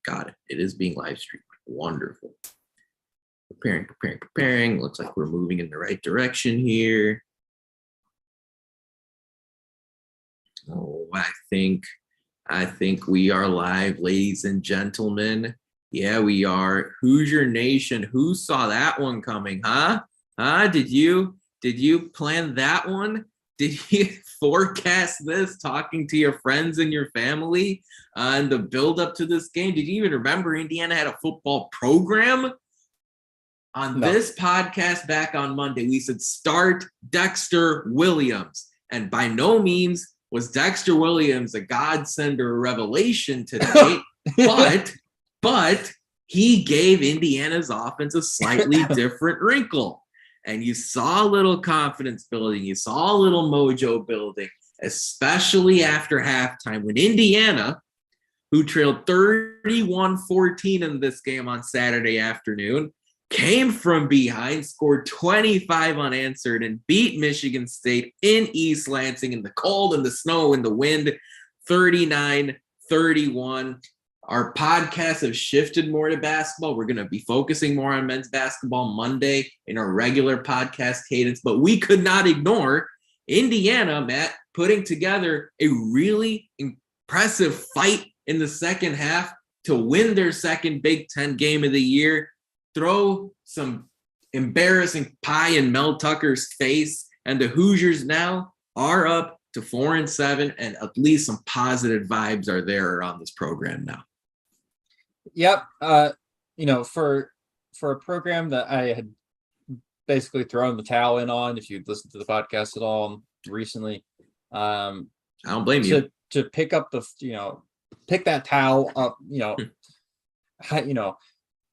got it. It is being live streamed. Wonderful. Preparing. Looks like we're moving in the right direction here. Oh, I think we are live, ladies and gentlemen. Yeah, we are. Hoosier Nation. Who saw that one coming, huh? Did you plan that one? Did you forecast this, talking to your friends and your family and the build up to this game? Did you even remember Indiana had a football program? On this podcast back on Monday, we said start Dexter Williams. And by no means was Dexter Williams a godsend or a revelation today, but he gave Indiana's offense a slightly different wrinkle. And you saw a little confidence building. You saw a little mojo building, especially after halftime when Indiana, who trailed 31-14 in this game on Saturday afternoon, came from behind, scored 25 unanswered, and beat Michigan State in East Lansing in the cold and the snow and the wind, 39-31. Our podcasts have shifted more to basketball. We're going to be focusing more on men's basketball Monday in our regular podcast cadence, but we could not ignore Indiana, Matt, putting together a really impressive fight in the second half to win their second Big Ten game of the year, throw some embarrassing pie in Mel Tucker's face, and the Hoosiers now are up to 4-7, and at least some positive vibes are there around this program now. Yep. For a program that I had basically thrown the towel in on, if you'd listened to the podcast at all recently, I don't blame you. To pick up pick that towel up,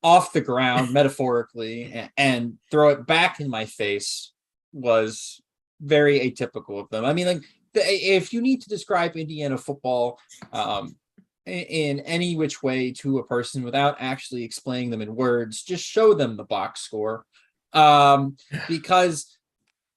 off the ground metaphorically and throw it back in my face was very atypical of them. I mean, like, if you need to describe Indiana football in any which way to a person without actually explaining them in words, just show them the box score, because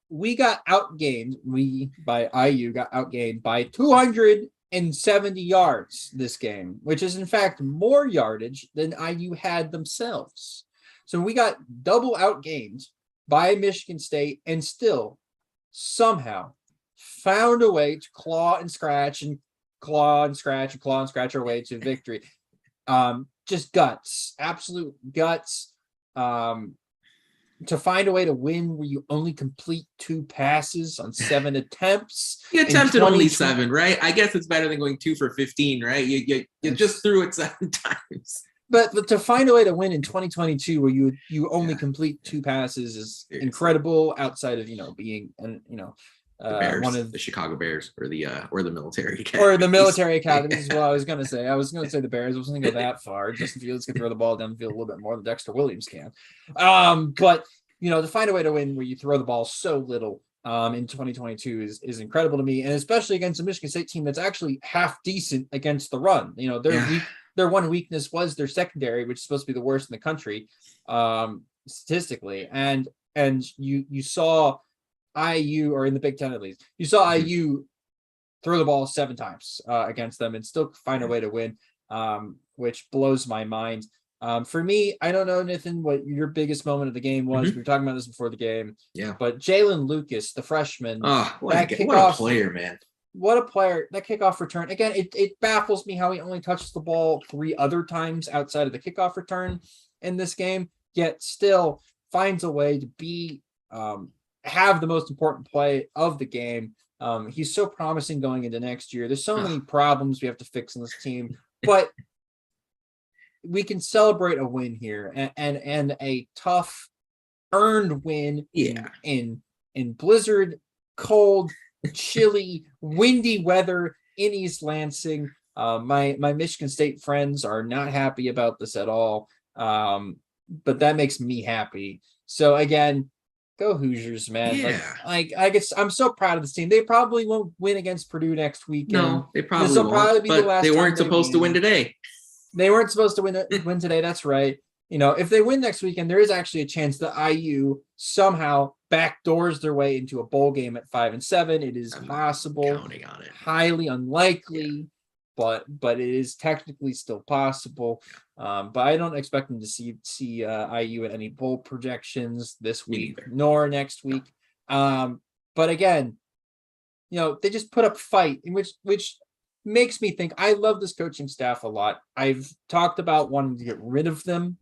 we got outgained. IU got outgained by 270 yards this game, which is in fact more yardage than IU had themselves. So we got double outgained by Michigan State and still somehow found a way to claw and scratch our way to victory. Just guts, absolute guts. To find a way to win where you only complete 2 passes on 7 attempts. You attempted only 7, right? I guess it's better than going 2 for 15, right? You just threw it 7 times. But to find a way to win in 2022 where you only complete 2 passes is incredible, outside of being the Bears, one of the Chicago Bears, or the military academy. Or the military academy is what I was gonna say. I was gonna say the Bears. I wasn't gonna go that far. Justin Fields can throw the ball down the field a little bit more than Dexter Williams can. But to find a way to win where you throw the ball so little in 2022 is incredible to me, and especially against a Michigan State team that's actually half decent against the run. Their one weakness was their secondary, which is supposed to be the worst in the country statistically, and you saw IU, or in the Big Ten at least, you saw IU throw the ball 7 times against them and still find a way to win, which blows my mind. For me, I don't know, Nathan, what your biggest moment of the game was. We were talking about this before the game. Yeah. But Jaylin Lucas, the freshman, what a player, man. What a player. That kickoff return. Again, it baffles me how he only touched the ball 3 other times outside of the kickoff return in this game, yet still finds a way to be have the most important play of the game. He's so promising going into next year. There's so many problems we have to fix in this team, but we can celebrate a win here and a tough earned win in blizzard, cold, chilly, windy weather in East Lansing. My Michigan State friends are not happy about this at all. But that makes me happy. So again, go Hoosiers, man. Yeah. I guess I'm so proud of this team. They probably won't win against Purdue next weekend. No, they probably won't. Be but the last they weren't supposed to win today. They weren't supposed to win today. That's right. If they win next weekend, there is actually a chance that IU somehow backdoors their way into a bowl game at 5-7. It is possible. Counting on it. Highly unlikely. but it is technically still possible. But I don't expect them to see IU at any bowl projections this Me week neither. nor next week. But again, they just put up fight, in which makes me think I love this coaching staff a lot. I've talked about wanting to get rid of them.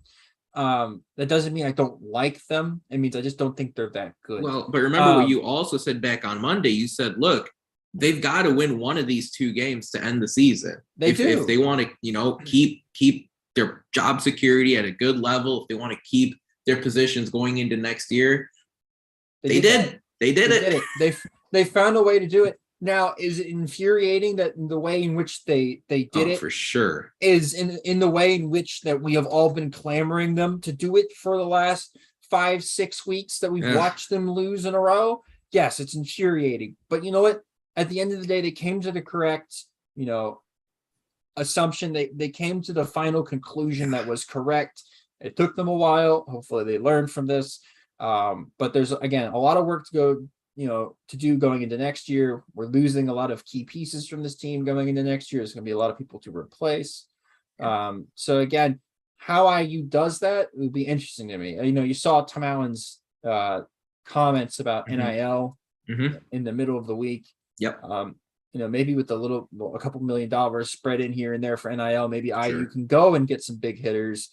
That doesn't mean I don't like them. It means I just don't think they're that good. Well, but remember what you also said back on Monday. You said, look, they've got to win one of these 2 games to end the season. If they want to, keep their job security at a good level, if they want to keep their positions going into next year, they did it. They found a way to do it. Now, is it infuriating that the way in which they did it for sure is in the way in which that we have all been clamoring them to do it for the last 5-6 weeks that we've watched them lose in a row? Yes, it's infuriating. But you know what? At the end of the day, they came to the correct, assumption. They came to the final conclusion that was correct. It took them a while. Hopefully they learned from this. But there's, again, a lot of work to go to do going into next year. We're losing a lot of key pieces from this team going into next year. There's going to be a lot of people to replace. So again, how IU does that will be interesting to me. You saw Tom Allen's comments about NIL in the middle of the week. Yep. Maybe with a couple $1 million spread in here and there for NIL, maybe IU can go and get some big hitters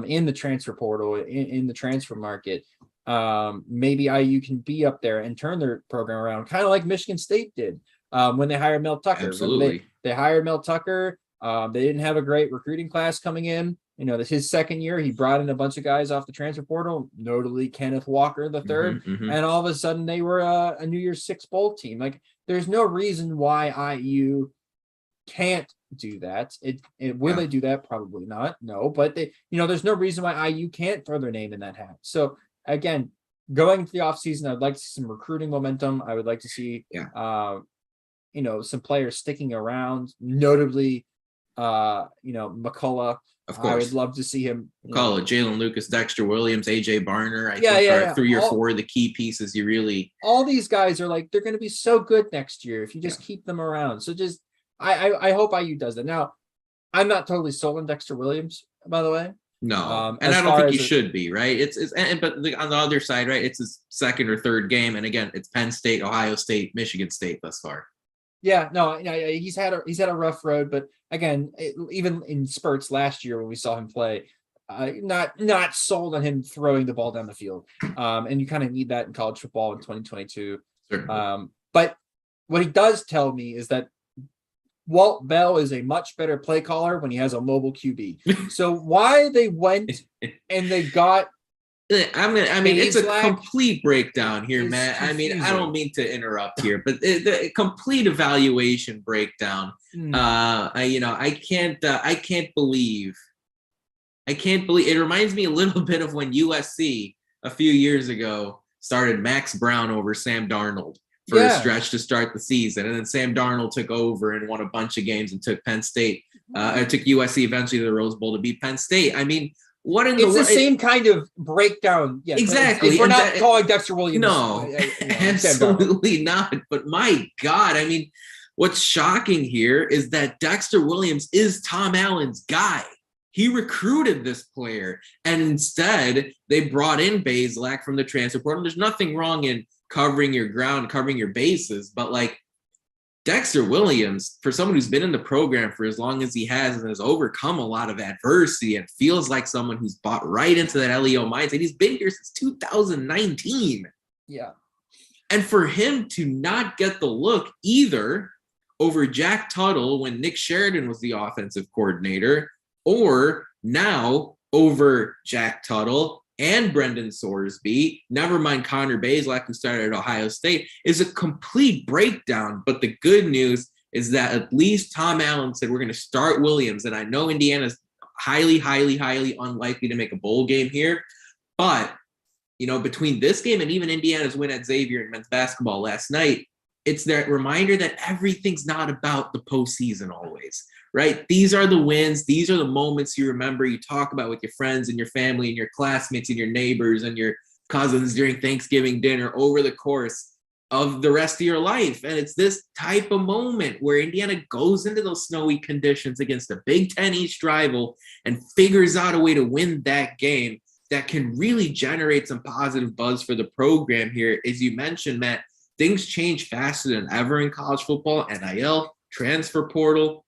in the transfer portal, in the transfer market. Maybe IU can be up there and turn their program around, kind of like Michigan State did when they hired Mel Tucker. Absolutely. They hired Mel Tucker. They didn't have a great recruiting class coming in. This his second year. He brought in a bunch of guys off the transfer portal, notably Kenneth Walker the third, and all of a sudden they were a New Year's Six bowl team. Like, there's no reason why IU can't do that. Will they do that? Probably not. No, but there's no reason why IU can't throw their name in that hat. So again, going into the offseason, I'd like to see some recruiting momentum. I would like to see, some players sticking around, notably, McCullough. Of course. I would love to see him. McCullough, Jaylin Lucas, Dexter Williams, AJ Barner. I think are 3 or 4 of the key pieces you really. All these guys are they're going to be so good next year if you just keep them around. So just, I hope IU does that. Now, I'm not totally sold on Dexter Williams, by the way. No, and I don't think he should be, right? But on the other side, right? It's his second or third game, and again, it's Penn State, Ohio State, Michigan State thus far. Yeah, no, he's had a rough road, but again, even in spurts last year when we saw him play, not sold on him throwing the ball down the field, and you kind of need that in college football in 2022. But what he does tell me is that Walt Bell is a much better play caller when he has a mobile QB. So why they went and they got it's a complete breakdown here, Matt. Confusing. I don't mean to interrupt here, but the complete evaluation breakdown. I can't believe it reminds me a little bit of when USC a few years ago started Max Brown over Sam Darnold for a stretch to start the season. And then Sam Darnold took over and won a bunch of games and took Penn State, took USC eventually to the Rose Bowl to beat Penn State. It's the same kind of breakdown. Yes, exactly. We're not calling Dexter Williams. No, absolutely not. But my God, what's shocking here is that Dexter Williams is Tom Allen's guy. He recruited this player, and instead they brought in Bazelak from the transfer portal. There's nothing wrong in covering your ground, covering your bases, but Dexter Williams, for someone who's been in the program for as long as he has and has overcome a lot of adversity and feels like someone who's bought right into that LEO mindset. He's been here since 2019. Yeah. And for him to not get the look either over Jack Tuttle when Nick Sheridan was the offensive coordinator, or now over Jack Tuttle and Brendan Sorsby, never mind Connor Bazelak, who started at Ohio State, is a complete breakdown. But the good news is that at least Tom Allen said, we're going to start Williams. And I know Indiana's highly, highly, highly unlikely to make a bowl game here. But, between this game and even Indiana's win at Xavier in men's basketball last night, it's that reminder that everything's not about the postseason always, right? These are the wins. These are the moments you remember, you talk about with your friends and your family and your classmates and your neighbors and your cousins during Thanksgiving dinner over the course of the rest of your life. And it's this type of moment where Indiana goes into those snowy conditions against a Big Ten East rival and figures out a way to win that game that can really generate some positive buzz for the program here. As you mentioned, Matt, things change faster than ever in college football, NIL, transfer portal.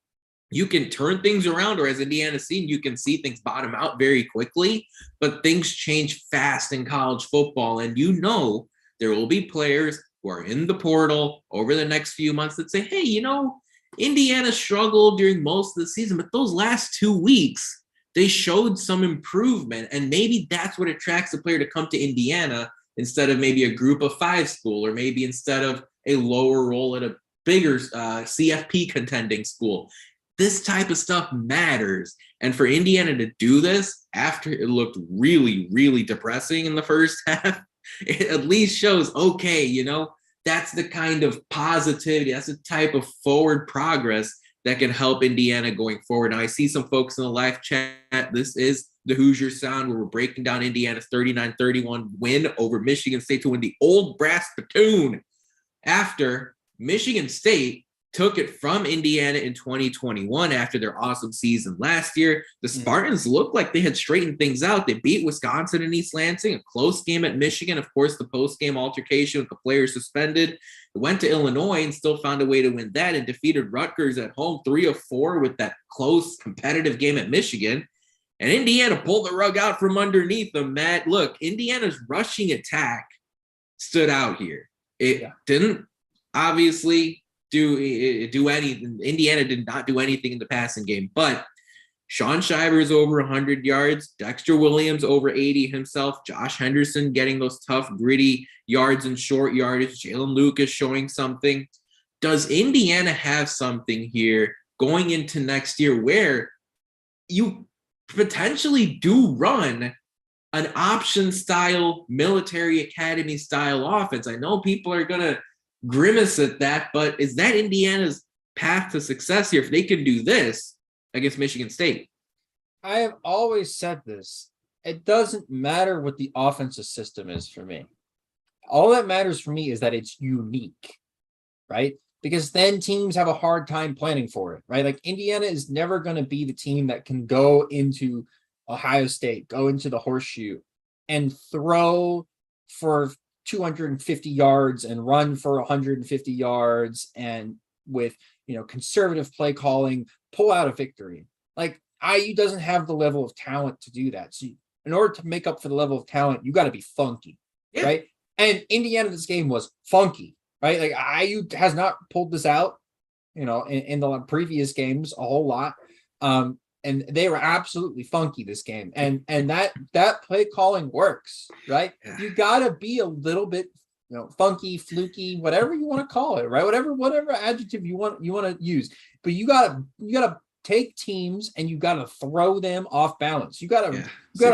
You can turn things around, or as Indiana's seen, you can see things bottom out very quickly, but things change fast in college football. And you know, there will be players who are in the portal over the next few months that say, hey, you know, Indiana struggled during most of the season, but those last 2 weeks, they showed some improvement. And maybe that's what attracts a player to come to Indiana instead of maybe a group of 5 school, or maybe instead of a lower role at a bigger CFP contending school. This type of stuff matters. And for Indiana to do this after it looked really, really depressing in the first half, it at least shows, okay, you know, that's the kind of positivity, that's the type of forward progress that can help Indiana going forward. Now, I see some folks in the live chat. This is the Hoosier Sound, where we're breaking down Indiana's 39-31 win over Michigan State to win the old brass Spittoon after Michigan State took it from Indiana in 2021 after their awesome season last year. The Spartans looked like they had straightened things out. They beat Wisconsin and East Lansing, a close game at Michigan. Of course, the post-game altercation with the players suspended. They went to Illinois and still found a way to win that, and defeated Rutgers at home 3-4 with that close competitive game at Michigan. And Indiana pulled the rug out from underneath them, Matt. Look, Indiana's rushing attack stood out here. It didn't obviously do anything. Indiana did not do anything in the passing game, but Sean Shivers over 100 yards, Dexter Williams over 80 himself, Josh Henderson getting those tough, gritty yards and short yardage, Jaylin Lucas showing something. Does Indiana have something here going into next year where you potentially do run an option style, military academy style offense? I know people are going to grimace at that, but is that Indiana's path to success here if they can do this against Michigan State? I have always said this. It doesn't matter what the offensive system is for me. All that matters for me is that it's unique, right? Because then teams have a hard time planning for it, right? Like Indiana is never going to be the team that can go into Ohio State, go into the horseshoe and throw for 250 yards and run for 150 yards and with, you know, conservative play calling, pull out a victory. Like IU doesn't have the level of talent to do that. So in order to make up for the level of talent, you got to be funky, right? And Indiana, this game was funky, right? Like IU has not pulled this out, you know, in the previous games a whole lot. And they were absolutely funky this game. And that play calling works, right? You gotta be a little bit, you know, funky, fluky, whatever you want to call it, right? Whatever adjective you want to use. But you gotta take teams and you gotta throw them off balance. You gotta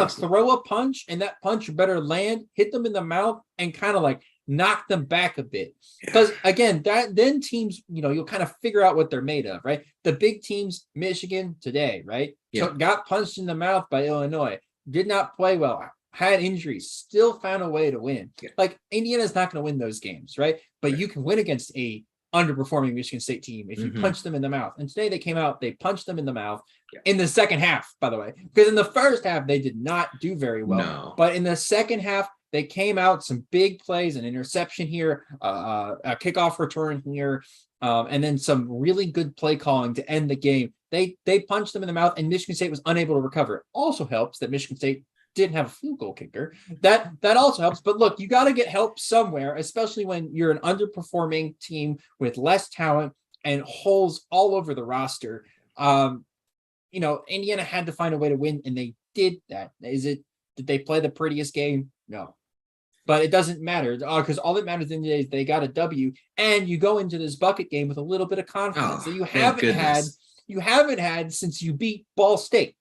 throw a punch, and that punch better land, hit them in the mouth, and kind of like knock them back a bit. Because again, then teams, you know, you'll kind of figure out what they're made of, right? The big teams, Michigan today, right? So got punched in the mouth by Illinois, did not play well, had injuries, still found a way to win. Like Indiana's not going to win those games, right? But you can win against a underperforming Michigan State team if you punch them in the mouth. And today they came out, they punched them in the mouth in the second half, by the way, because in the first half they did not do very well. But in the second half, they came out, some big plays, an interception here, a kickoff return here, and then some really good play calling to end the game. They punched them in the mouth, and Michigan State was unable to recover. It also helps that Michigan State didn't have a field goal kicker. That also helps. But look, you got to get help somewhere, especially when you're an underperforming team with less talent and holes all over the roster. You know, Indiana had to find a way to win, and they did that. Did they play the prettiest game? No. But it doesn't matter because all that matters in the day is they got a W, and you go into this bucket game with a little bit of confidence that you haven't had since you beat Ball State.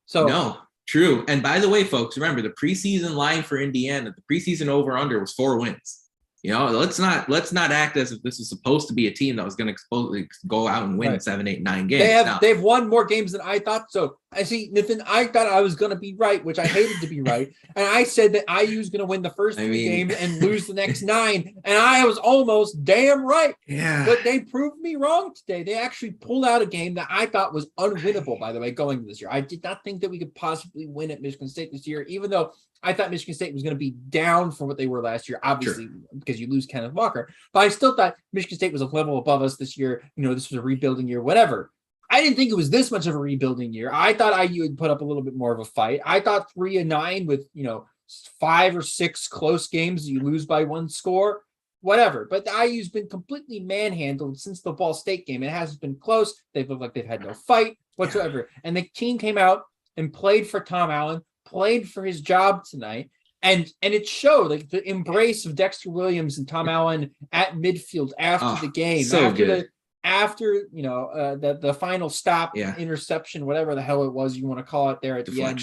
So no, true. And by the way, folks, remember the preseason line for Indiana, the preseason over/under was 4 wins. let's not act as if this is supposed to be a team that was going to go out and win Right. 7, 8, 9 games. They've won more games than I thought. So I see, Nathan, I thought I was going to be right, which I hated to be right. And I said that IU is going to win the first 3 games and lose the next 9. And I was almost damn right. Yeah. But they proved me wrong today. They actually pulled out a game that I thought was unwinnable, by the way, going this year. I did not think that we could possibly win at Michigan State this year, even though I thought Michigan State was going to be down from what they were last year, obviously, because you lose Kenneth Walker. But I still thought Michigan State was a level above us this year. This was a rebuilding year, whatever. I didn't think it was this much of a rebuilding year. I thought IU would put up a little bit more of a fight. I thought 3-9 with, 5 or 6 close games that you lose by 1 score, whatever. But the IU's been completely manhandled since the Ball State game. It hasn't been close. They've looked like they've had no fight whatsoever. And the team came out and played for Tom Allen, played for his job tonight. And it showed, like, the embrace of Dexter Williams and Tom Allen at midfield after the game, so after the final stop, interception, whatever the hell it was you want to call it there at the end.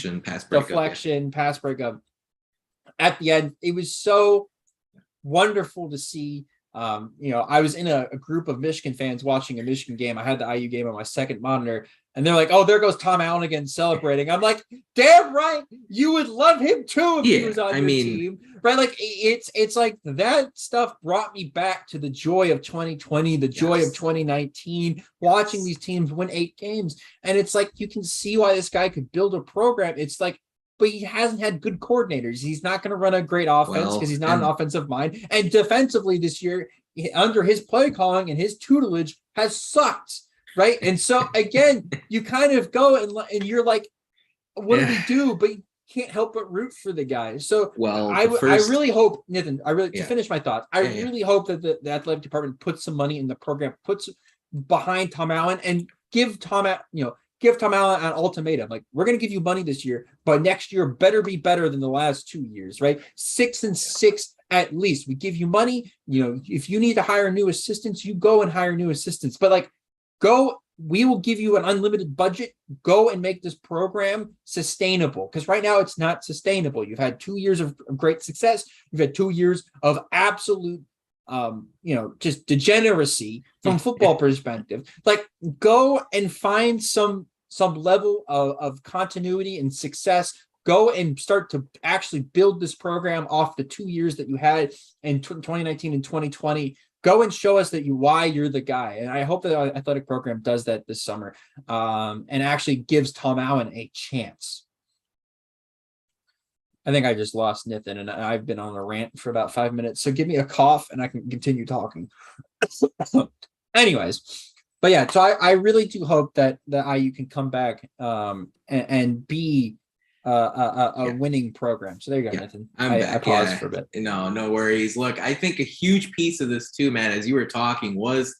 Deflection, pass breakup. At the end, it was so wonderful to see. I was in a group of Michigan fans watching a Michigan game. I had the IU game on my second monitor, and they're like, "Oh, there goes Tom Allen again celebrating." I'm like, "Damn right, you would love him too if he was on your team, right?" Like it's like that stuff brought me back to the joy of 2020, the joy of 2019, watching these teams win 8 games, and it's like you can see why this guy could build a program. It's like, but he hasn't had good coordinators. He's not going to run a great offense because he's not an offensive mind. And defensively this year, under his play calling and his tutelage, has sucked, right? And so, again, you kind of go and you're like, what do we do? But you can't help but root for the guy. So I really hope, Nathan, to finish my thoughts, I really hope that the athletic department puts some money in the program, puts behind Tom Allen, and give Tom Allen an ultimatum. Like, we're going to give you money this year, but next year better be better than the last 2 years, right? 6-6 at least. We give you money. If you need to hire new assistants, you go and hire new assistants. But we will give you an unlimited budget. Go and make this program sustainable, because right now it's not sustainable. You've had 2 years of great success. You've had 2 years of absolute just degeneracy from football perspective. Like, go and find some level of continuity and success. Go and start to actually build this program off the 2 years that you had in 2019 and 2020. Go and show us why you're the guy. And I hope that our athletic program does that this summer, and actually gives Tom Allen a chance. I think I just lost Nathan, and I've been on a rant for about 5 minutes. So give me a cough and I can continue talking. Anyways, but yeah, so I really do hope that the IU can come back and be a winning program. So there you go, Nathan. I paused for a bit. No worries. Look, I think a huge piece of this too, man, as you were talking, was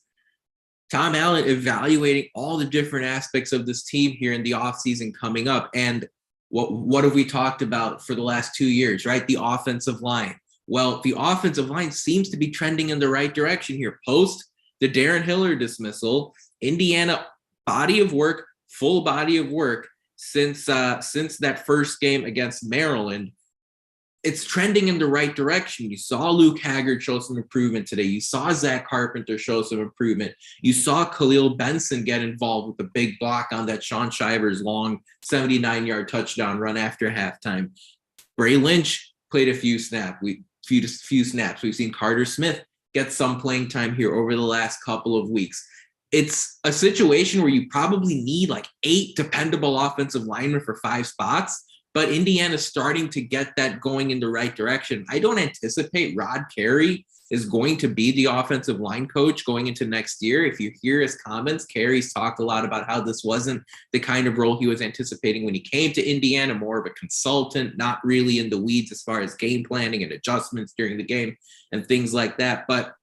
Tom Allen evaluating all the different aspects of this team here in the offseason coming up. And what have we talked about for the last 2 years, right? The offensive line. Well, the offensive line seems to be trending in the right direction here. Post the Darren Hiller dismissal, Indiana full body of work since that first game against Maryland. It's trending in the right direction. You saw Luke Haggard show some improvement today. You saw Zach Carpenter show some improvement. You saw Khalil Benson get involved with the big block on that Sean Shivers long 79-yard touchdown run after halftime. Bray Lynch played a few snaps. We've seen Carter Smith get some playing time here over the last couple of weeks. It's a situation where you probably need like 8 dependable offensive linemen for 5 spots. But Indiana's starting to get that going in the right direction. I don't anticipate Rod Carey is going to be the offensive line coach going into next year. If you hear his comments, Carey's talked a lot about how this wasn't the kind of role he was anticipating when he came to Indiana, more of a consultant, not really in the weeds as far as game planning and adjustments during the game and things like that. But,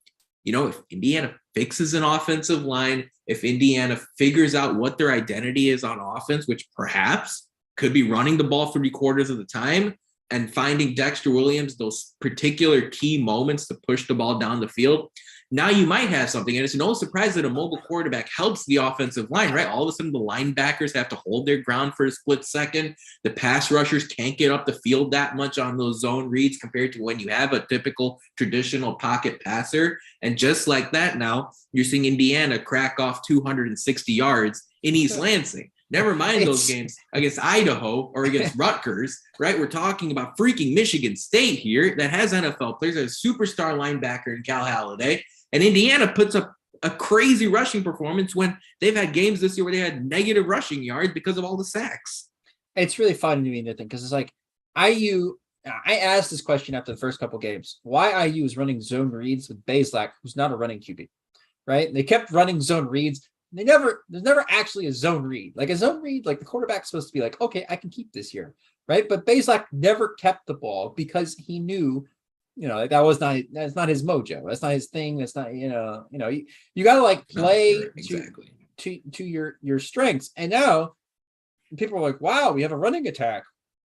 if Indiana fixes an offensive line, if Indiana figures out what their identity is on offense, which perhaps could be running the ball 3/4 of the time and finding Dexter Williams those particular key moments to push the ball down the field, now you might have something. And it's no surprise that a mobile quarterback helps the offensive line, right? All of a sudden, the linebackers have to hold their ground for a split second. The pass rushers can't get up the field that much on those zone reads compared to when you have a typical traditional pocket passer. And just like that, now you're seeing Indiana crack off 260 yards in East Lansing. Never mind those games against Idaho or against Rutgers, right? We're talking about freaking Michigan State here that has NFL players, a superstar linebacker in Cal Haladay. And Indiana puts up a crazy rushing performance when they've had games this year where they had negative rushing yards because of all the sacks. It's really fun to me, Nathan, because it's like IU. I asked this question after the first couple games: why IU is running zone reads with Bazelak, who's not a running QB, right? They kept running zone reads. There's never actually a zone read. Like a zone read, like the quarterback's supposed to be like, okay, I can keep this here, right? But Bazelak never kept the ball because he knew, that's not his mojo. That's not his thing. That's not, you got to like play to your strengths. And now people are like, wow, we have a running attack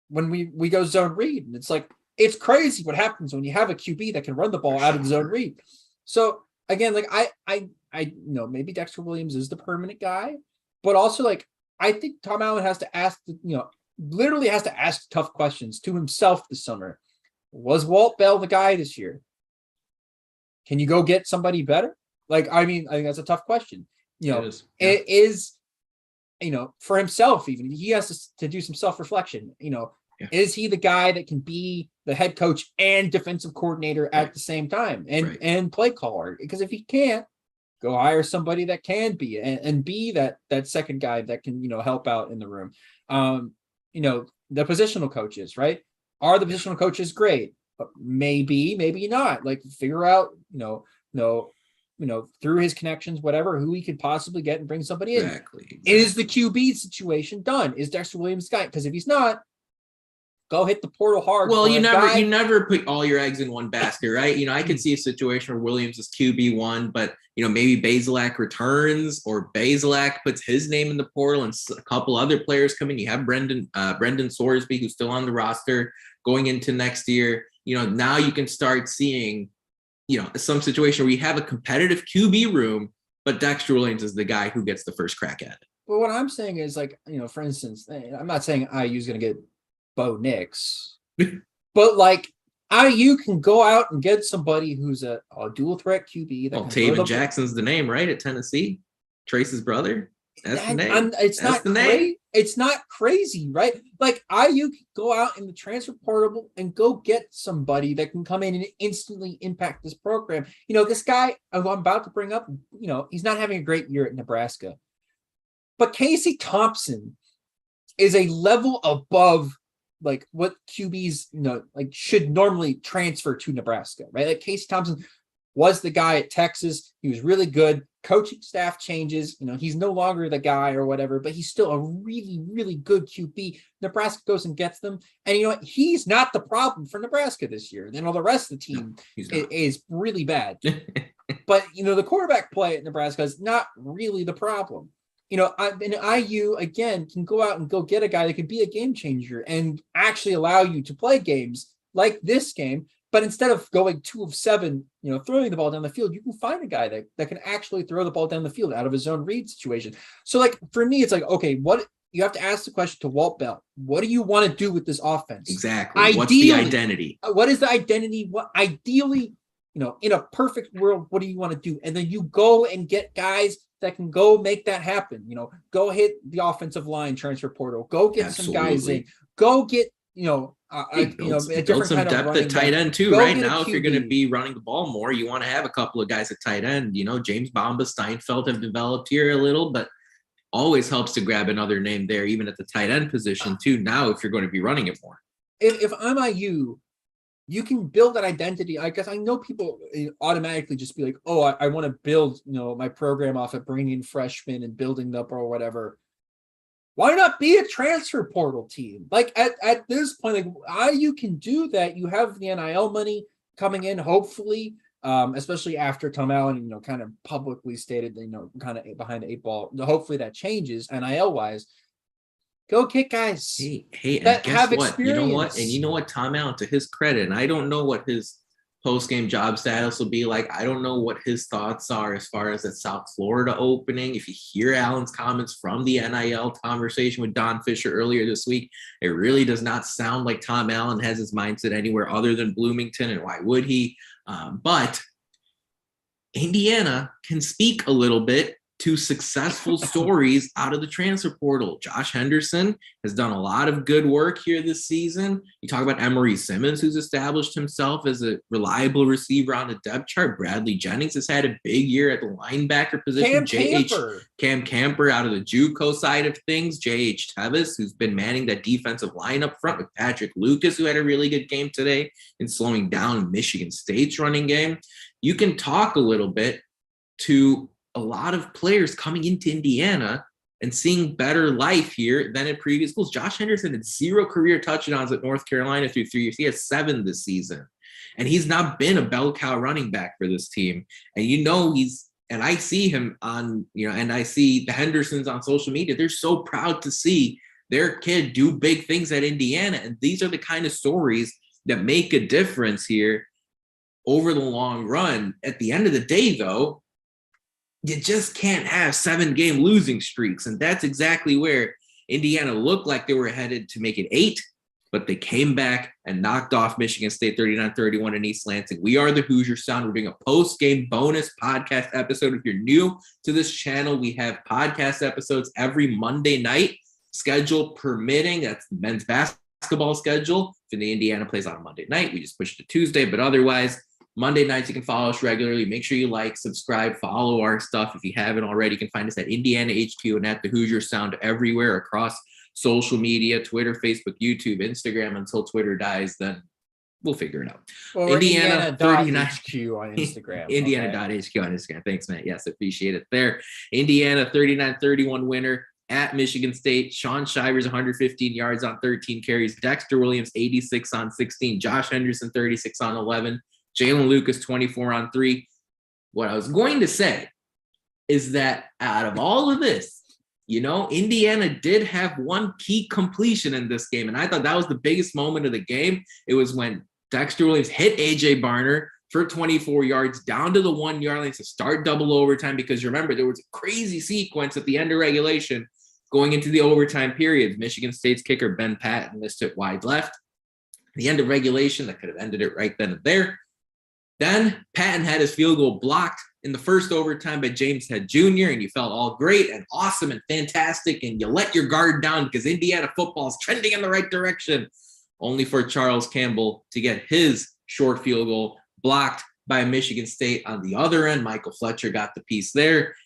when we go zone read. And it's like, it's crazy what happens when you have a QB that can run the ball out of the zone read. So again, like I maybe Dexter Williams is the permanent guy, but also like I think Tom Allen has to ask, literally has to ask tough questions to himself this summer. Was Walt Bell the guy this year? Can you go get somebody better? Like, I think that's a tough question. It is, for himself, even he has to do some self-reflection. Is he the guy that can be the head coach and defensive coordinator at the same time and play caller? Because if he can't, go hire somebody that can be and be that second guy that can, help out in the room. The positional coaches, right? Are the positional coaches great? Maybe not. Like figure out, through his connections, whatever, who he could possibly get and bring somebody in. Exactly. Is the QB situation done? Is Dexter Williams the guy? Because if he's not, go hit the portal hard. Well, you never put all your eggs in one basket, right? I could see a situation where Williams is QB1, but maybe Bazelak returns or Bazelak puts his name in the portal and a couple other players come in. You have Brendan Sorsby, who's still on the roster going into next year. Now you can start seeing, some situation where you have a competitive QB room, but Dexter Williams is the guy who gets the first crack at it. Well, what I'm saying is like, for instance, I'm not saying IU's going to get Bo Nix, but like IU can go out and get somebody who's a dual threat QB. Taven Jackson's the name, right? At Tennessee, Trace's brother. That's the name. It's not crazy, right? Like IU can go out in the transfer portal and go get somebody that can come in and instantly impact this program. This guy who I'm about to bring up, he's not having a great year at Nebraska, but Casey Thompson is a level above like what QBs, should normally transfer to Nebraska, right? Like Casey Thompson was the guy at Texas. He was really good. Coaching staff changes. He's no longer the guy or whatever, but he's still a really, really good QB. Nebraska goes and gets them. And he's not the problem for Nebraska this year. Then all the rest of the team is really bad. But, the quarterback play at Nebraska is not really the problem. And IU, again, can go out and go get a guy that can be a game changer and actually allow you to play games like this game. But instead of going 2 of 7, throwing the ball down the field, you can find a guy that can actually throw the ball down the field out of his own read situation. So, like, for me, it's like, okay, what you have to ask the question to Walt Bell. What do you want to do with this offense? Exactly. What's the identity? What is the identity? What ideally, in a perfect world, what do you want to do? And then you go and get guys that can go make that happen. Go hit the offensive line transfer portal. Go get some guys in. Go get, build some depth at tight end too. Right now, if you're going to be running the ball more, you want to have a couple of guys at tight end. James Bamba, Steinfeld have developed here a little, but always helps to grab another name there, even at the tight end position too. Now, if you're going to be running it more, if I'm IU, you can build that identity. I guess I know people automatically just be like, oh, I want to build, my program off of bringing in freshmen and building up or whatever. Why not be a transfer portal team? Like at this point, like IU can do that. You have the NIL money coming in, hopefully, especially after Tom Allen, kind of publicly stated, kind of behind the 8 ball. Hopefully that changes NIL wise. Go kick guys. Hey, that and guess have what? Experience. You know what? And you know what? Tom Allen, to his credit, and I don't know what his post-game job status will be like. I don't know what his thoughts are as far as that South Florida opening. If you hear Allen's comments from the NIL conversation with Don Fisher earlier this week, it really does not sound like Tom Allen has his mindset anywhere other than Bloomington, and why would he? But Indiana can speak a little bit to successful stories out of the transfer portal. Josh Henderson has done a lot of good work here this season. You talk about Emery Simmons, who's established himself as a reliable receiver on the depth chart. Bradley Jennings has had a big year at the linebacker position. Cam Camper out of the JUCO side of things. J.H. Tevis, who's been manning that defensive line up front with Patrick Lucas, who had a really good game today and slowing down Michigan State's running game. You can talk a little bit to a lot of players coming into Indiana and seeing better life here than in previous schools. Josh Henderson had 0 career touchdowns at North Carolina through 3 years. He has 7 this season. And he's not been a bell cow running back for this team. And and I see him on, and I see the Hendersons on social media. They're so proud to see their kid do big things at Indiana. And these are the kind of stories that make a difference here over the long run. At the end of the day, though, you just can't have 7-game losing streaks. And that's exactly where Indiana looked like they were headed to make it 8, but they came back and knocked off Michigan State 39-31 in East Lansing. We are the Hoosier Sound. We're doing a post-game bonus podcast episode. If you're new to this channel, we have podcast episodes every Monday night, schedule permitting. That's the men's basketball schedule. If the Indiana plays on a Monday night, we just push it to Tuesday. But otherwise, Monday nights, you can follow us regularly. Make sure you like, subscribe, follow our stuff. If you haven't already, you can find us at Indiana HQ and at the Hoosier Sound everywhere across social media, Twitter, Facebook, YouTube, Instagram, until Twitter dies, then we'll figure it out. Well, Indiana 39 HQ on Instagram. Indiana.HQ on Instagram. Thanks, Matt. Yes, appreciate it there. Indiana 39-31 winner at Michigan State. Sean Shivers, 115 yards on 13 carries. Dexter Williams, 86 on 16. Josh Henderson, 36 on 11. Jaylin Lucas, 24 on 3. What I was going to say is that out of all of this, Indiana did have one key completion in this game. And I thought that was the biggest moment of the game. It was when Dexter Williams hit A.J. Barner for 24 yards down to the 1-yard line to start double overtime. Because remember, there was a crazy sequence at the end of regulation going into the overtime period. Michigan State's kicker, Ben Patton, missed it wide left. At the end of regulation, that could have ended it right then and there. Then Patton had his field goal blocked in the first overtime by James Head Jr., and you felt all great and awesome and fantastic, and you let your guard down because Indiana football is trending in the right direction, only for Charles Campbell to get his short field goal blocked by Michigan State on the other end. Michael Fletcher got the piece there,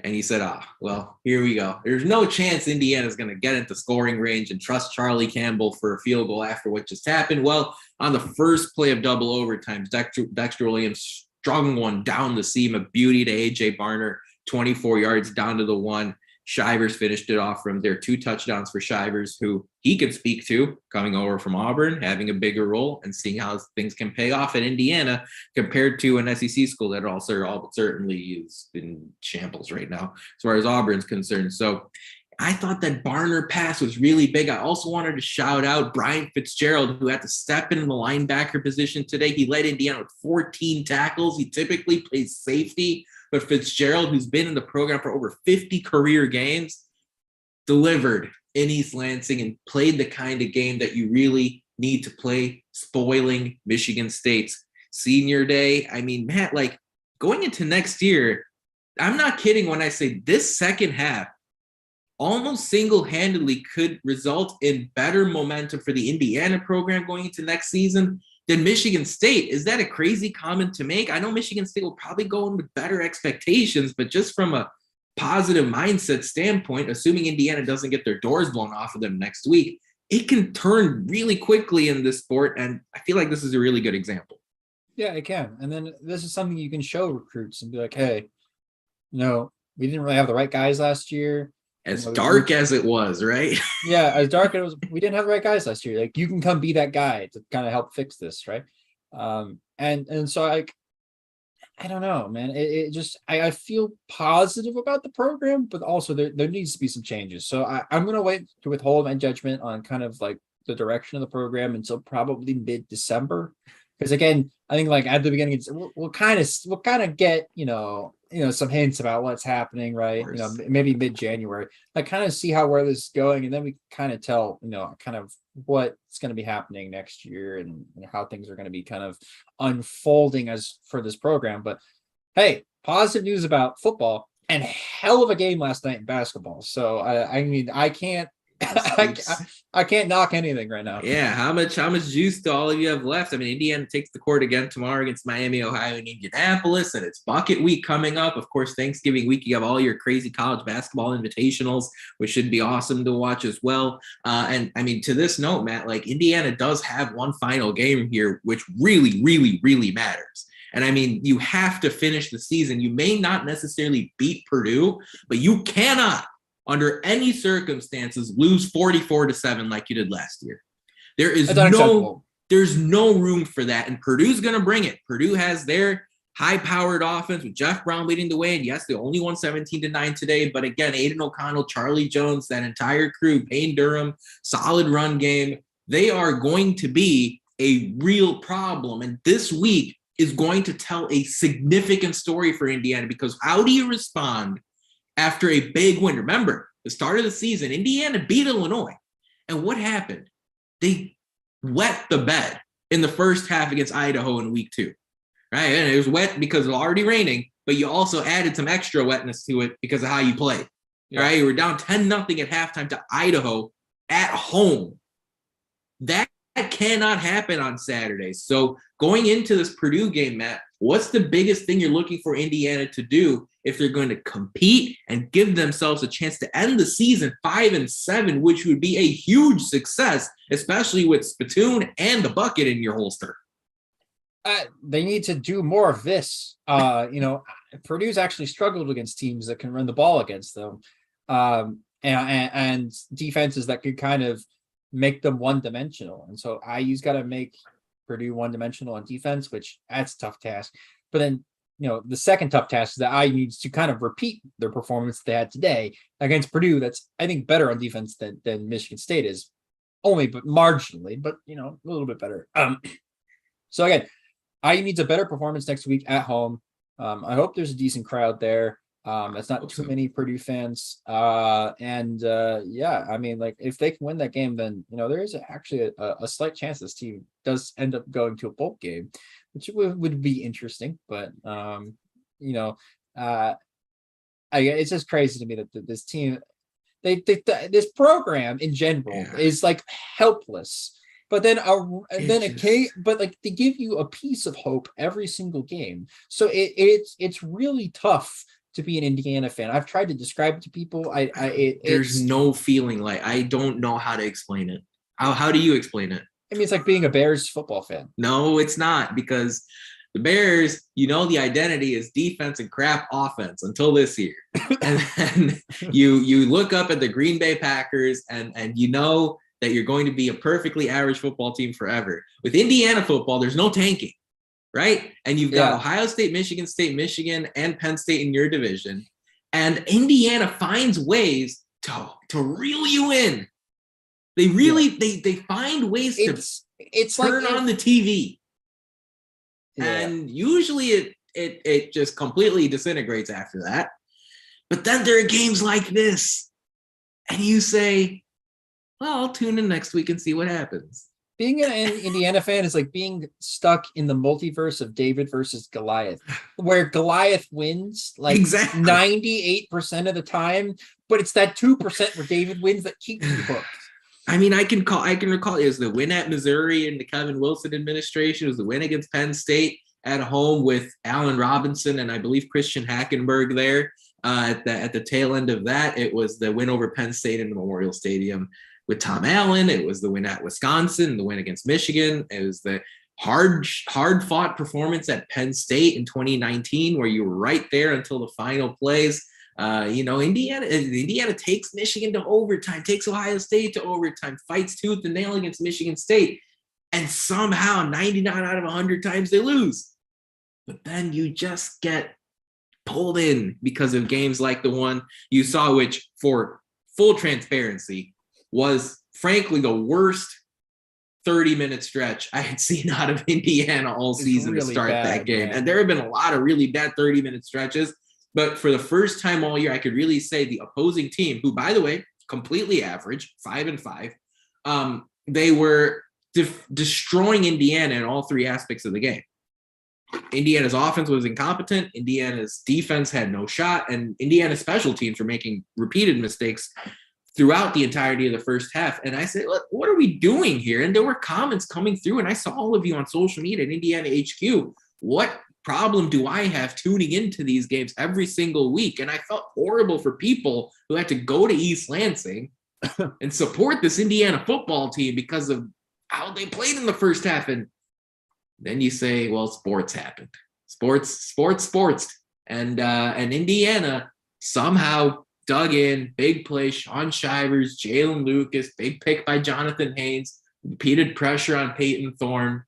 and he said, well, here we go. There's no chance Indiana's going to get into scoring range and trust Charlie Campbell for a field goal after what just happened. Well, on the first play of double overtime, Dexter Williams strung one down the seam, a beauty to A.J. Barner, 24 yards down to the 1. Shivers finished it off from there. 2 touchdowns for Shivers, who he could speak to coming over from Auburn, having a bigger role and seeing how things can pay off at Indiana compared to an SEC school that also all but certainly is in shambles right now as far as Auburn's concerned. So I thought that Barner pass was really big. I also wanted to shout out Brian Fitzgerald, who had to step in the linebacker position today. He led Indiana with 14 tackles. He typically plays safety, but Fitzgerald, who's been in the program for over 50 career games, delivered in East Lansing and played the kind of game that you really need to play, spoiling Michigan State's senior day. I mean, Matt, going into next year, I'm not kidding when I say this second half almost single-handedly could result in better momentum for the Indiana program going into next season than Michigan State. Is that a crazy comment to make? I know Michigan State will probably go in with better expectations, but just from a positive mindset standpoint, assuming Indiana doesn't get their doors blown off of them next week, it can turn really quickly in this sport, and I feel like this is a really good example. Yeah, it can. And then this is something you can show recruits and be like, hey, we didn't really have the right guys last year. As dark as it was, right? Yeah, as dark as it was, we didn't have the right guys last year. You can come be that guy to kind of help fix this, right? And so I don't know, man. It just I feel positive about the program, but also there needs to be some changes. So I'm gonna wait to withhold my judgment on kind of the direction of the program until probably mid-December. Because again, I think like at the beginning, we'll kind of get some hints about what's happening, right? Maybe mid-January. Like kind of see where this is going, and then we kind of tell kind of what's going to be happening next year and how things are going to be kind of unfolding as for this program. But hey, positive news about football and hell of a game last night in basketball. So I mean, I can't. I can't knock anything right now. Yeah, how much juice do all of you have left? I mean, Indiana takes the court again tomorrow against Miami, Ohio, and Indianapolis, and it's bucket week coming up. Of course, Thanksgiving week, you have all your crazy college basketball invitationals, which should be awesome to watch as well. And I mean, to this note, Matt, like Indiana does have one final game here, which really, really, really matters. And I mean, you have to finish the season. You may not necessarily beat Purdue, but you cannot, under any circumstances, lose 44-7 like you did last year. There's no room for that. And Purdue's going to bring it. Purdue has their high-powered offense with Jeff Brown leading the way. And yes, they only won 17-9 today. But again, Aiden O'Connell, Charlie Jones, that entire crew, Payne Durham, solid run game. They are going to be a real problem. And this week is going to tell a significant story for Indiana, because how do you respond after a big win? Remember, the start of the season, Indiana beat Illinois. And what happened? They wet the bed in the first half against Idaho in week 2. Right? And it was wet because it was already raining, but you also added some extra wetness to it because of how you played. Yeah. Right? You were down 10-0 at halftime to Idaho at home. That cannot happen on Saturdays. So going into this Purdue game, Matt, what's the biggest thing you're looking for Indiana to do if they're going to compete and give themselves a chance to end the season 5-7, which would be a huge success, especially with Spittoon and the bucket in your holster? They need to do more of this. Purdue's actually struggled against teams that can run the ball against them, and defenses that could kind of make them one-dimensional. And so IU's got to make Purdue one-dimensional on defense, which that's a tough task. But then, the second tough task is that IU needs to kind of repeat their performance they had today against Purdue. That's, I think, better on defense than Michigan State is, only but marginally, but a little bit better. So again, IU needs a better performance next week at home. I hope there's a decent crowd there. That's not too many Purdue fans. I mean, like if they can win that game, then there is actually a slight chance this team does end up going to a bowl game, which would be interesting. But it's just crazy to me that this team, this program in general is like helpless. But then they give you a piece of hope every single game. So it's really tough to be an Indiana fan. I've tried to describe it to people. There's no feeling like, I don't know how to explain it. How do you explain it? I mean, it's like being a Bears football fan. No, it's not, because the Bears, the identity is defense and crap offense until this year. And then you look up at the Green Bay Packers and that you're going to be a perfectly average football team forever. With Indiana football, there's no tanking, right? And you've got Ohio State, Michigan, and Penn State in your division. And Indiana finds ways to reel you in. They really, they find ways to turn on the TV. Yeah. And usually it just completely disintegrates after that. But then there are games like this. And you say, well, I'll tune in next week and see what happens. Being an Indiana fan is like being stuck in the multiverse of David versus Goliath, where Goliath wins like 98% of the time, but it's that 2% where David wins that keeps you hooked. I mean, I can recall it was the win at Missouri in the Kevin Wilson administration. It was the win against Penn State at home with Allen Robinson and I believe Christian Hackenberg there. At the tail end of that, it was the win over Penn State in the Memorial Stadium with Tom Allen. It was the win at Wisconsin, the win against Michigan. It was the hard fought performance at Penn State in 2019, where you were right there until the final plays. Indiana takes Michigan to overtime, takes Ohio State to overtime, fights tooth and nail against Michigan State, and somehow 99 out of 100 times they lose. But then you just get pulled in because of games like the one you saw, which, for full transparency, was frankly the worst 30-minute stretch I had seen out of Indiana all season really to start bad, that game. man. And there have been a lot of really bad 30-minute stretches. But for the first time all year, I could really say the opposing team, who, by the way, completely average, 5-5, they were destroying Indiana in all three aspects of the game. Indiana's offense was incompetent. Indiana's defense had no shot. And Indiana's special teams were making repeated mistakes throughout the entirety of the first half. And I said, look, what are we doing here? And there were comments coming through, and I saw all of you on social media at Indiana HQ. What problem do I have tuning into these games every single week? And I felt horrible for people who had to go to East Lansing and support this Indiana football team because of how they played in the first half. And then you say, well, sports happened. Sports. And Indiana somehow dug in, big play, Sean Shivers, Jaylin Lucas, big pick by Jonathan Haynes, repeated pressure on Peyton Thorne,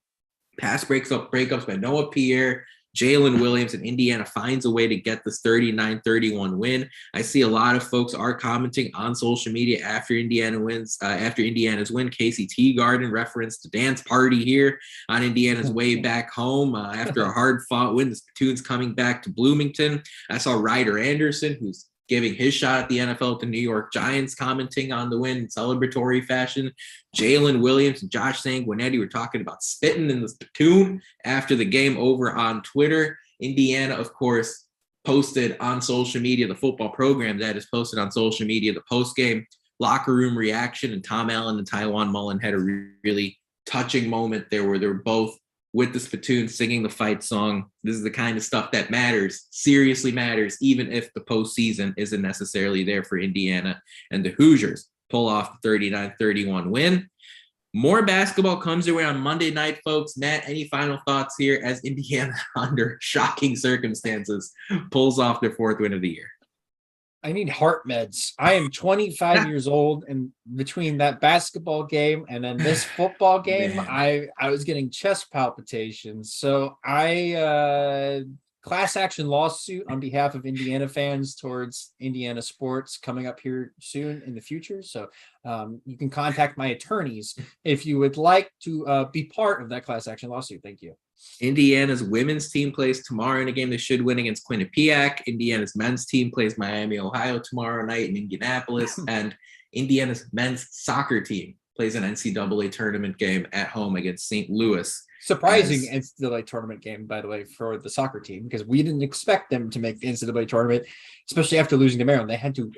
pass breakups by Noah Pierre, Jaylin Williams, and Indiana finds a way to get this 39-31 win. I see a lot of folks are commenting on social media after Indiana's win. Casey Teagarden referenced the dance party here on Indiana's way back home after a hard-fought win. The Spittoon's coming back to Bloomington. I saw Ryder Anderson, who's giving his shot at the NFL to New York Giants, commenting on the win in celebratory fashion. Jaylin Williams and Josh Sanguinetti were talking about spitting in the Spittoon after the game over on Twitter. Indiana, of course, posted on social media, the football program that is posted on social media, the post-game locker room reaction, and Tom Allen and Tywan Mullen had a really touching moment there where they were both with the Spittoon singing the fight song. This is the kind of stuff that matters, seriously matters, even if the postseason isn't necessarily there for Indiana. And the Hoosiers pull off the 39-31 win. More basketball comes their way on Monday night, folks. Matt, any final thoughts here as Indiana, under shocking circumstances, pulls off their fourth win of the year? I need heart meds. I am 25 years old, and between that basketball game and then this football game, I was getting chest palpitations. So class action lawsuit on behalf of Indiana fans towards Indiana sports coming up here soon in the future. So you can contact my attorneys if you would like to be part of that class action lawsuit. Thank you. Indiana's women's team plays tomorrow in a game they should win against Quinnipiac. Indiana's men's team plays Miami, Ohio tomorrow night in Indianapolis. And Indiana's men's soccer team plays an NCAA tournament game at home against St. Louis. Surprising NCAA tournament game, by the way, for the soccer team, because we didn't expect them to make the NCAA tournament, especially after losing to Maryland. They had to,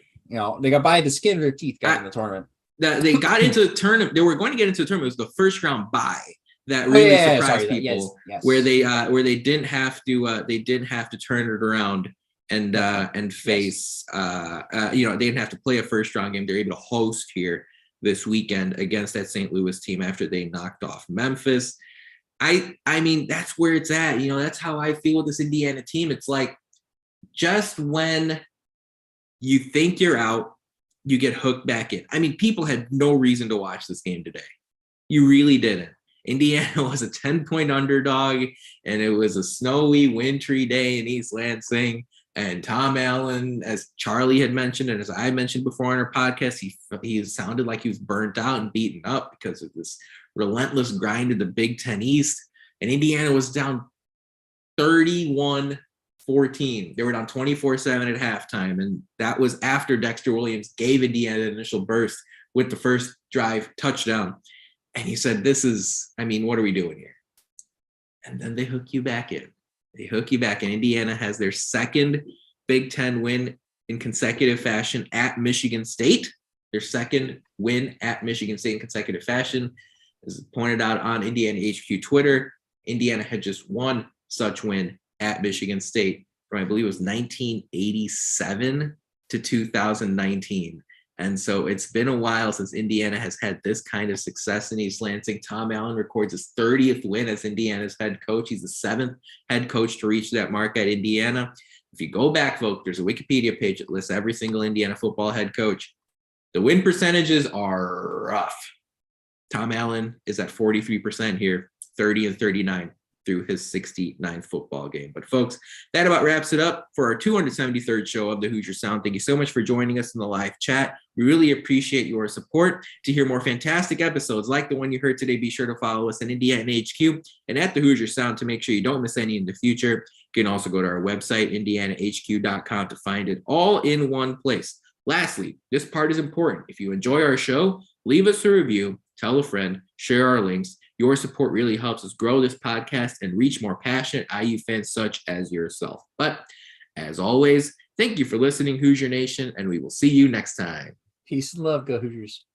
they got by the skin of their teeth got in the tournament. They got into the tournament. They were going to get into the tournament. It was the first round bye. That really surprised people, where they didn't have to turn it around and face they didn't have to play a first round game. They're able to host here this weekend against that St. Louis team after they knocked off Memphis. I mean, that's where it's at. That's how I feel with this Indiana team. It's like, just when you think you're out, you get hooked back in. I mean, people had no reason to watch this game today. You really didn't. Indiana was a 10-point underdog, and it was a snowy, wintry day in East Lansing. And Tom Allen, as Charlie had mentioned, and as I mentioned before on our podcast, he sounded like he was burnt out and beaten up because of this relentless grind of the Big Ten East. And Indiana was down 31-14. They were down 24-7 at halftime, and that was after Dexter Williams gave Indiana an initial burst with the first drive touchdown. And he said, what are we doing here? And then they hook you back in. Indiana has their second Big Ten win in consecutive fashion at Michigan State. Their second win at Michigan State in consecutive fashion. As pointed out on Indiana HQ Twitter, Indiana had just one such win at Michigan State from, I believe it was 1987 to 2019. And so it's been a while since Indiana has had this kind of success in East Lansing. Tom Allen records his 30th win as Indiana's head coach. He's the 7th head coach to reach that mark at Indiana. If you go back, folks, there's a Wikipedia page that lists every single Indiana football head coach. The win percentages are rough. Tom Allen is at 43% here, 30-39. through his 69th football game. But folks, that about wraps it up for our 273rd show of the Hoosier Sound. Thank you so much for joining us in the live chat. We really appreciate your support. To hear more fantastic episodes like the one you heard today, be sure to follow us on Indiana HQ and at the Hoosier Sound to make sure you don't miss any in the future. You can also go to our website, indianahq.com, to find it all in one place. Lastly, this part is important. If you enjoy our show, leave us a review, tell a friend, share our links. Your support really helps us grow this podcast and reach more passionate IU fans such as yourself. But as always, thank you for listening, Hoosier Nation, and we will see you next time. Peace and love. Go Hoosiers.